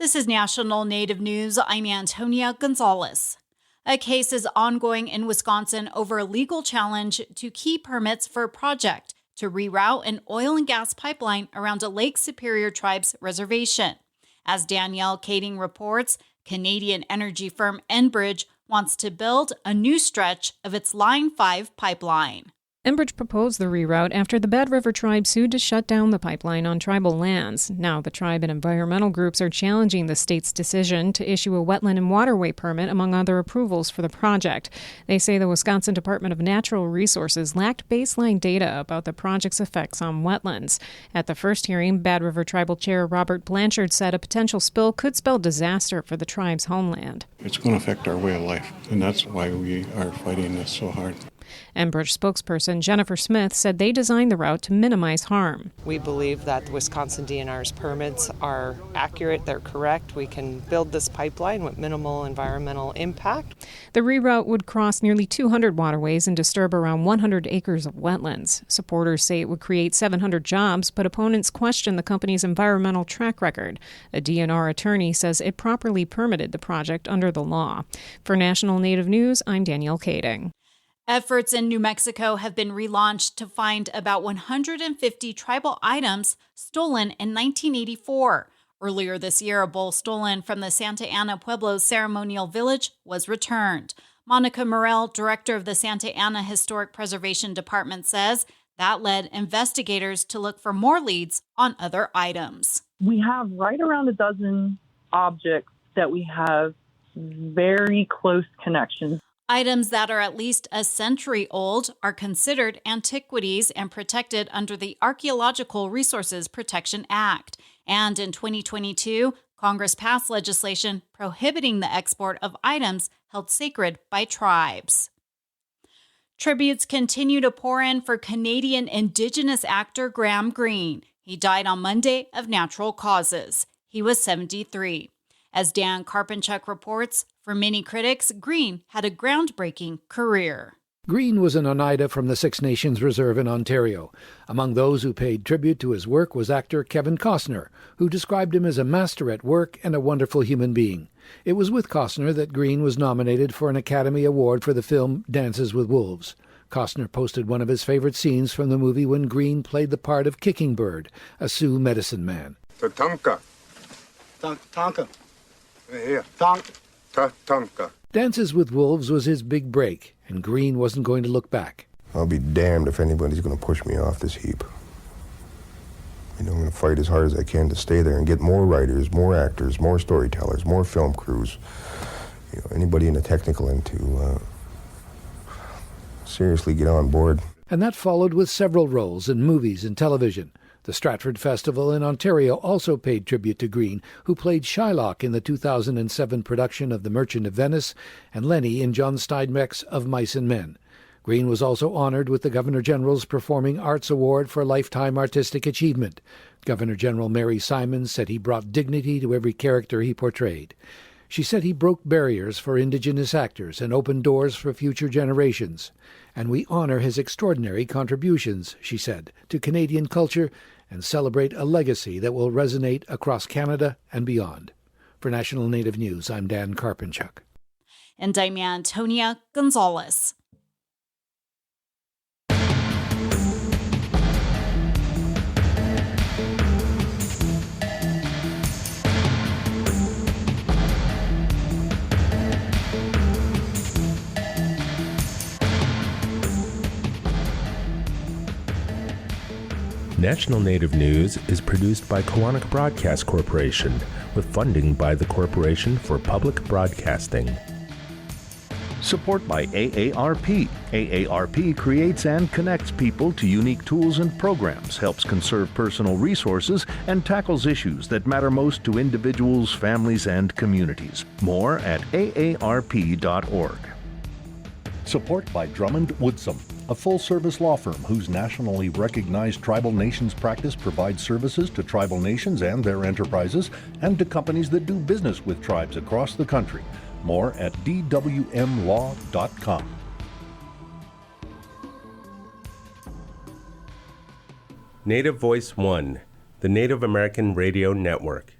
This is National Native News. I'm Antonia Gonzalez. A case is ongoing in Wisconsin over a legal challenge to key permits for a project to reroute an oil and gas pipeline around a Lake Superior Tribes reservation. As Danielle Kading reports, Canadian energy firm Enbridge wants to build a new stretch of its Line 5 pipeline. Enbridge proposed the reroute after the Bad River Tribe sued to shut down the pipeline on tribal lands. Now the tribe and environmental groups are challenging the state's decision to issue a wetland and waterway permit, among other approvals for the project. They say the Wisconsin Department of Natural Resources lacked baseline data about the project's effects on wetlands. At the first hearing, Bad River Tribal Chair Robert Blanchard said a potential spill could spell disaster for the tribe's homeland. It's going to affect our way of life, and that's why we are fighting this so hard. Enbridge spokesperson Jennifer Smith said they designed the route to minimize harm. We believe that the Wisconsin DNR's permits are accurate, they're correct. We can build this pipeline with minimal environmental impact. The reroute would cross nearly 200 waterways and disturb around 100 acres of wetlands. Supporters say it would create 700 jobs, but opponents question the company's environmental track record. A DNR attorney says it properly permitted the project under the law. For National Native News, I'm Danielle Kading. Efforts in New Mexico have been relaunched to find about 150 tribal items stolen in 1984. Earlier this year, a bowl stolen from the Santa Ana Pueblo ceremonial village was returned. Monica Morell, director of the Santa Ana Historic Preservation Department, says that led investigators to look for more leads on other items. We have right around a dozen objects that we have very close connections. Items that are at least a century old are considered antiquities and protected under the Archaeological Resources Protection Act. And in 2022, Congress passed legislation prohibiting the export of items held sacred by tribes. Tributes continue to pour in for Canadian Indigenous actor Graham Greene. He died on Monday of natural causes. He was 73. As Dan Karpinchuk reports, for many critics, Greene had a groundbreaking career. Greene was an Oneida from the Six Nations Reserve in Ontario. Among those who paid tribute to his work was actor Kevin Costner, who described him as a master at work and a wonderful human being. It was with Costner that Greene was nominated for an Academy Award for the film Dances with Wolves. Costner posted one of his favorite scenes from the movie when Greene played the part of Kicking Bird, a Sioux medicine man. Tatanka. Tonka. Here. Tatanka. Dances with Wolves was his big break, and Greene wasn't going to look back. I'll be damned if anybody's going to push me off this heap. I'm going to fight as hard as I can to stay there and get more writers, more actors, more storytellers, more film crews. Anybody in the technical end to seriously get on board. And that followed with several roles in movies and television. The Stratford Festival in Ontario also paid tribute to Greene, who played Shylock in the 2007 production of The Merchant of Venice and Lenny in John Steinbeck's Of Mice and Men. Greene was also honored with the Governor-General's Performing Arts Award for Lifetime Artistic Achievement. Governor-General Mary Simons said he brought dignity to every character he portrayed. She said he broke barriers for Indigenous actors and opened doors for future generations. And we honor his extraordinary contributions, she said, to Canadian culture and celebrate a legacy that will resonate across Canada and beyond. For National Native News, I'm Dan Karpinchuk. And I'm Antonia Gonzalez. National Native News is produced by Koahnic Broadcast Corporation with funding by the Corporation for Public Broadcasting. Support by AARP. AARP creates and connects people to unique tools and programs, helps conserve personal resources, and tackles issues that matter most to individuals, families, and communities. More at aarp.org. Support by Drummond Woodsum, a full-service law firm whose nationally recognized tribal nations practice provides services to tribal nations and their enterprises and to companies that do business with tribes across the country. More at dwmlaw.com. Native Voice One, the Native American Radio Network.